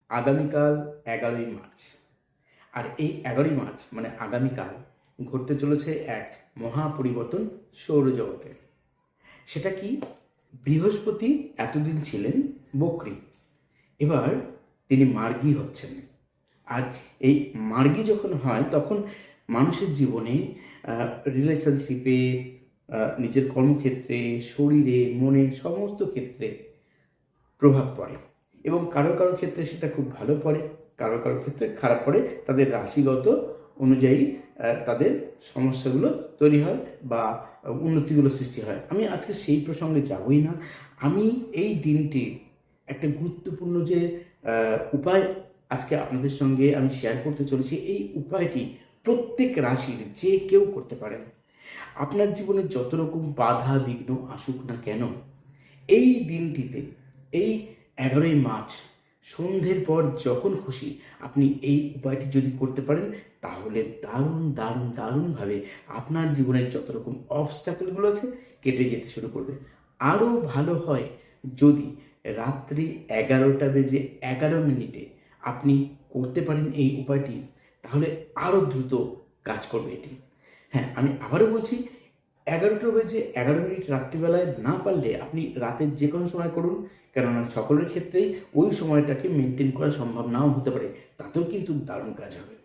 আগামীকাল 11ই মার্চ। আর এই 11ই মার্চ মানে আগামীকাল ঘটতে চলেছে এক মহাপরিবর্তন সৌরজগতে। সেটা কি? বৃহস্পতি এতদিন ছিলেন বকরি, এবার তিনি মার্গী হচ্ছেন। আর এই মার্গী যখন হয় তখন মানুষের জীবনে রিলেশনশিপে, নিজের কর্মক্ষেত্রে, শরীরে, মনে, সমস্ত ক্ষেত্রে প্রভাব পড়ে। এবং কারো কারো ক্ষেত্রে সেটা খুব ভালো পড়ে, কারো কারো ক্ষেত্রে খারাপ পড়ে। তাদের রাশিগত অনুযায়ী তাদের সমস্যাগুলো তৈরি হয় বা উন্নতিগুলো সৃষ্টি হয়। আমি আজকে সেই প্রসঙ্গে যাবই না। আমি এই দিনটি একটা গুরুত্বপূর্ণ যে উপায় আজকে আপনাদের সঙ্গে আমি শেয়ার করতে চলেছি, এই উপায়টি প্রত্যেক রাশির যে কেউ করতে পারেন। আপনার জীবনে যত রকম বাধা বিঘ্ন আসুক না কেন, এই দিনটিতে, এই 11ই মার্চ সন্ধ্যের পর যখন খুশি আপনি এই উপায়টি যদি করতে পারেন, তাহলে দারুণ দারুণ দারুণভাবে আপনার জীবনের যত রকম অবস্ট্যাকলগুলো আছে কেটে যেতে শুরু করবে। আরও ভালো হয় যদি রাত্রি 11টা বেজে 11 মিনিটে আপনি করতে পারেন এই উপায়টি, তাহলে আরও দ্রুত কাজ করবে এটি। হ্যাঁ, আমি আবারও বলছি, 11টা বেজে 11 মিনিট রাত্রিবেলায় না পারলে আপনি রাতের যে কোনো সময় করুন, কেননা সকলের ক্ষেত্রেই ওই সময়টাকে মেনটেন করা সম্ভব নাও হতে পারে, তাতেও কিন্তু দারুণ কাজ হবে।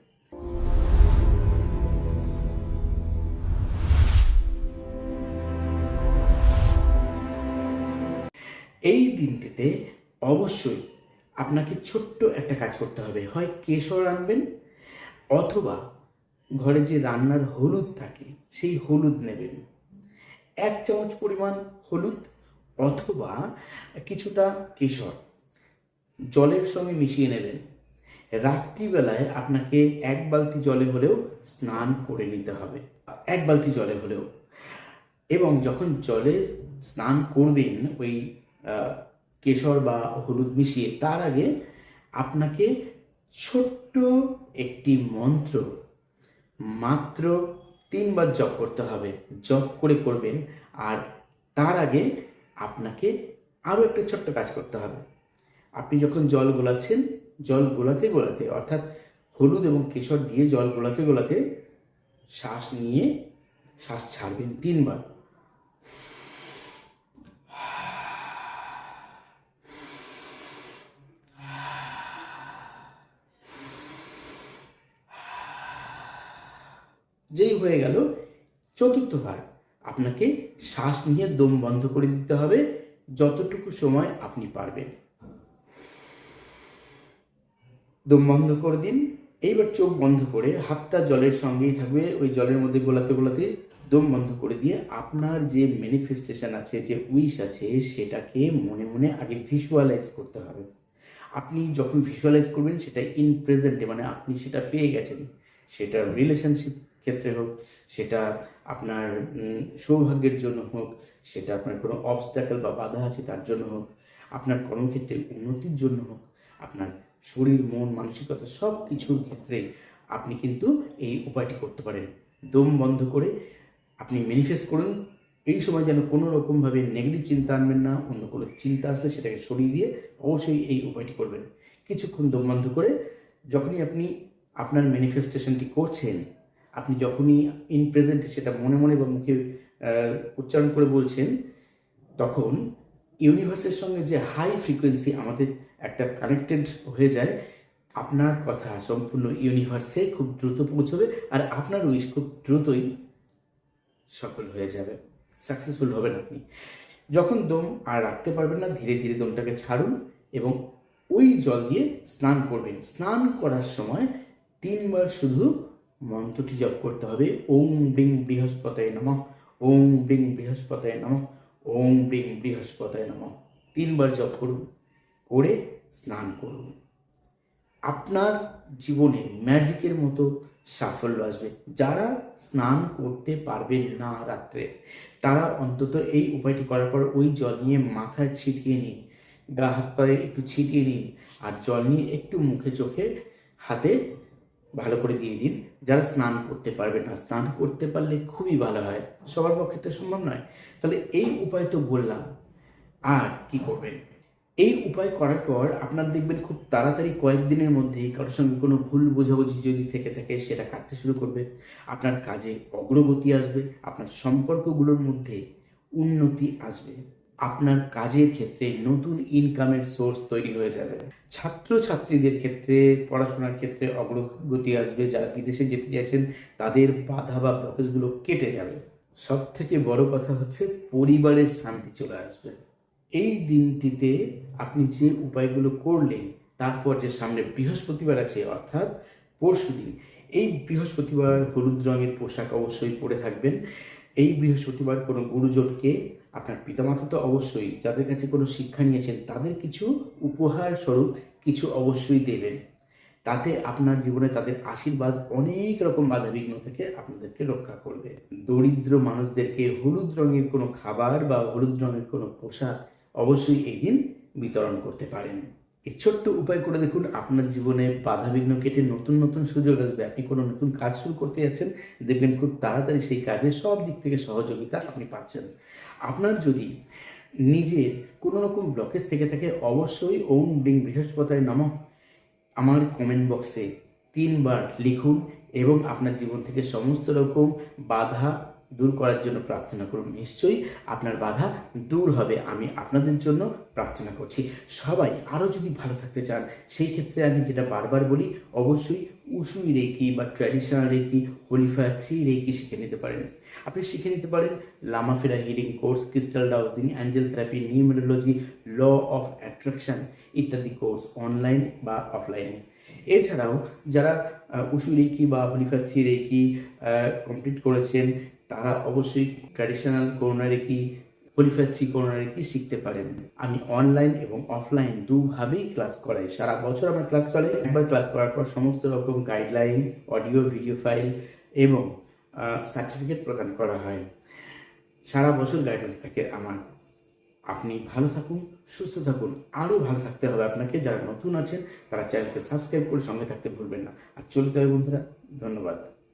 এই দিনটিতে অবশ্যই আপনাকে ছোট্ট একটা কাজ করতে হবে। হয় কেশর আনবেন, অথবা ঘরে যে রান্নার হলুদ থাকে সেই হলুদ নেবেন, 1 চামচ পরিমাণ হলুদ অথবা কিছুটা কেশর জলের সঙ্গে মিশিয়ে নেবেন। রাত্রিবেলায় আপনাকে 1 বালতি জলে হলেও স্নান করে নিতে হবে, 1 বালতি জলে হলেও। এবং যখন জলে স্নান করবেন ওই কেশর বা হলুদ মিশিয়ে, তার আগে আপনাকে ছোট্ট একটি মন্ত্র মাত্র 3বার জপ করতে হবে। জপ করে করবেন। আর তার আগে আপনাকে আরও একটা ছোট্ট কাজ করতে হবে। আপনি যখন জল গোলাচ্ছেন, জল গোলাতে গোলাতে, অর্থাৎ হলুদ এবং কেশর দিয়ে জল গোলাতে গোলাতে শ্বাস নিয়ে শ্বাস ছাড়বেন 3বার। যেই হয়ে গেল, চতুর্থবার আপনাকে শ্বাস নিয়ে দম বন্ধ করে দিতে হবে যতটুকু সময় আপনি পারবেন। দম বন্ধ করে দিন। এইবার চোখ বন্ধ করে হাতটা জলের সঙ্গেই থাকবে, ওই জলের মধ্যে গোলাতে গোলাতে দম বন্ধ করে দিয়ে আপনার যে ম্যানিফেস্টেশন আছে, যে উইশ আছে, সেটাকে মনে মনে আগে ভিজুয়ালাইজ করতে হবে। আপনি যখন ভিজুয়ালাইজ করবেন সেটা ইন প্রেজেন্টে, মানে আপনি সেটা পেয়ে গেছেন। সেটা রিলেশনশিপ ক্ষেত্রে হোক, সেটা আপনার সৌভাগ্যের জন্য হোক, সেটা আপনার কোনো অবস্ট্যাকল বা বাধা আছে তার জন্য হোক, আপনার কর্মক্ষেত্রে উন্নতির জন্য হোক, আপনার শরীর, মন, মানসিকতা সব কিছুর ক্ষেত্রে আপনি কিন্তু এই উপায়টি করতে পারেন। দম বন্ধ করে আপনি ম্যানিফেস্ট করুন। এই সময় যেন কোনো রকমভাবে নেগেটিভ চিন্তা আনবেন না, অন্য কোনো চিন্তা আসলে সেটাকে সরিয়ে দিয়ে অবশ্যই এই উপায়টি করবেন। কিছুক্ষণ দম বন্ধ করে যখনই আপনি আপনার ম্যানিফেস্টেশনটি করছেন, আপনি যখনই ইন প্রেজেন্ট সেটা মনে মনে বা মুখে উচ্চারণ করে বলছেন, তখন ইউনিভার্সের সঙ্গে যে হাই ফ্রিকোয়েন্সি আমাদের একটা কানেক্টেড হয়ে যায়, আপনার কথা সম্পূর্ণ ইউনিভার্সে খুব দ্রুত পৌঁছবে আর আপনার উইশ খুব দ্রুতই সফল হয়ে যাবে, সাকসেসফুল হবেন আপনি। যখন দম আর রাখতে পারবেন না, ধীরে ধীরে দমটাকে ছাড়ুন এবং ওই জল দিয়ে স্নান করবেন। স্নান করার সময় 3বার শুধু মন্ত্রটি জপ করতে হবে। ওং বিং বৃহস্পতায় নমঃ, ওং বিং বৃহস্পতায় নমঃ, ওং বিং বৃহস্পতায় নমঃ। 3বার জপ করুন, করে স্নান করুন। আপনার জীবনে ম্যাজিকের মতো সাফল্য আসবে। যারা স্নান করতে পারবেন না রাত্রে, তারা অন্তত এই উপায়টি করার পর ওই জল নিয়ে মাথায় ছিটিয়ে নিন, গা হাত পায়ে একটু ছিটিয়ে নিন, আর জল নিয়ে একটু মুখে চোখে হাতে ভালো করে দিয়ে দিন। যারা স্নান করতে পারবেন না, স্নান করতে পারলে খুবই ভালো হয়, সবার পক্ষে তো সম্ভব নয়। তাহলে এই উপায় তো বললাম। আর কি করবেন? এই উপায় করার পর আপনার দেখবেন খুব তাড়াতাড়ি কয়েকদিনের মধ্যেই কারোর সঙ্গে কোনো ভুল বোঝাবুঝি যদি থেকে থাকে সেটা কাটতে শুরু করবে, আপনার কাজে অগ্রগতি আসবে, আপনার সম্পর্কগুলোর মধ্যে উন্নতি আসবে, আপনার কাজের ক্ষেত্রে নতুন ইনকামের সোর্স তৈরি হয়ে যাবে। ছাত্রছাত্রীদের ক্ষেত্রে পড়াশোনার ক্ষেত্রে অগ্রগতি আসবে, যারা বিদেশে যেতে চাইছেন তাদের বাধা বা ব্লকেজগুলো কেটে যাবে। সব থেকে বড় কথা হচ্ছে পরিবারের শান্তি চলে আসবে। এই দিনটিতে আপনি যে উপায়গুলো করলেন, তারপর যে সামনে বৃহস্পতিবার আছে অর্থাৎ পরশুদিন, এই বৃহস্পতিবার হলুদ রঙের পোশাক অবশ্যই পরে থাকবেন। এই বৃহস্পতিবার কোনো গুরুজনকে, আপনার পিতামাতা তো অবশ্যই, যাদের কাছে কোনো শিক্ষা নিয়েছেন তাদের কিছু উপহার স্বরূপ কিছু অবশ্যই দেবেন। তাতে আপনার জীবনে তাদের আশীর্বাদ অনেক রকম বাধাবিঘ্ন থেকে আপনাদেরকে রক্ষা করবে। দরিদ্র মানুষদেরকে হলুদ রঙের কোনো খাবার বা হলুদ রঙের কোনো পোশাক অবশ্যই এই দিন বিতরণ করতে পারেন। এই ছোট্ট উপায় করে দেখুন, আপনার জীবনে বাধাবিঘ্ন কেটে নতুন নতুন সুযোগ আসবে। আপনি কোনো নতুন কাজ শুরু করতে যাচ্ছেন, দেখবেন খুব তাড়াতাড়ি সেই কাজে সব দিক থেকে সহযোগিতা আপনি পাচ্ছেন। আপনার যদি নিজের কোনো রকম ব্লকেজ থেকে থাকে, অবশ্যই ওম ডিং বৃহস্পতায় নমঃ আমার কমেন্ট বক্সে 3 বার লিখুন এবং আপনার জীবন থেকে সমস্ত রকম বাধা দূর করার জন্য প্রার্থনা করুন। নিশ্চয়ই আপনার বাধা দূর হবে, আমি আপনাদের জন্য প্রার্থনা করছি। সবাই আরও যদি ভালো থাকতে চান, সেই ক্ষেত্রে আমি যেটা বারবার বলি, অবশ্যই উসুই রেকি বা ট্র্যাডিশনাল রেকি, হোলিফায়ার 3 রেকি শিখে নিতে পারেন। আপনি শিখে নিতে পারেন lama fera healing course, crystal dowsing, angel therapy, numerology, law of attraction ইত্যাদি কোর্স অনলাইন বা অফলাইনে। এছাড়াও যারা উসুই রেকি বা হোলিফায়ার 3 রেকি কমপ্লিট করেছেন, তারা অবশ্যই traditional Karuna reiki, Holy Fire 3 Karuna reiki শিখতে পারেন। আমি অনলাইন এবং অফলাইন দুভাবেই ক্লাস করাই। সারা বছর আমার ক্লাস চলে। একবার ক্লাস করার পর সমস্ত রকম গাইডলাইন, অডিও ভিডিও ফাইল এবং সার্টিফিকেট প্রদান করা হয়। সারা বছর গাইডেন্স থাকে আমার। আপনি ভালো থাকুন, সুস্থ থাকুন। আরও ভালো থাকতে হবে আপনাকে। যারা নতুন আছেন তারা চ্যানেলকে সাবস্ক্রাইব করে সঙ্গে থাকতে ভুলবেন না। আর চলতে হবে বন্ধুরা, ধন্যবাদ।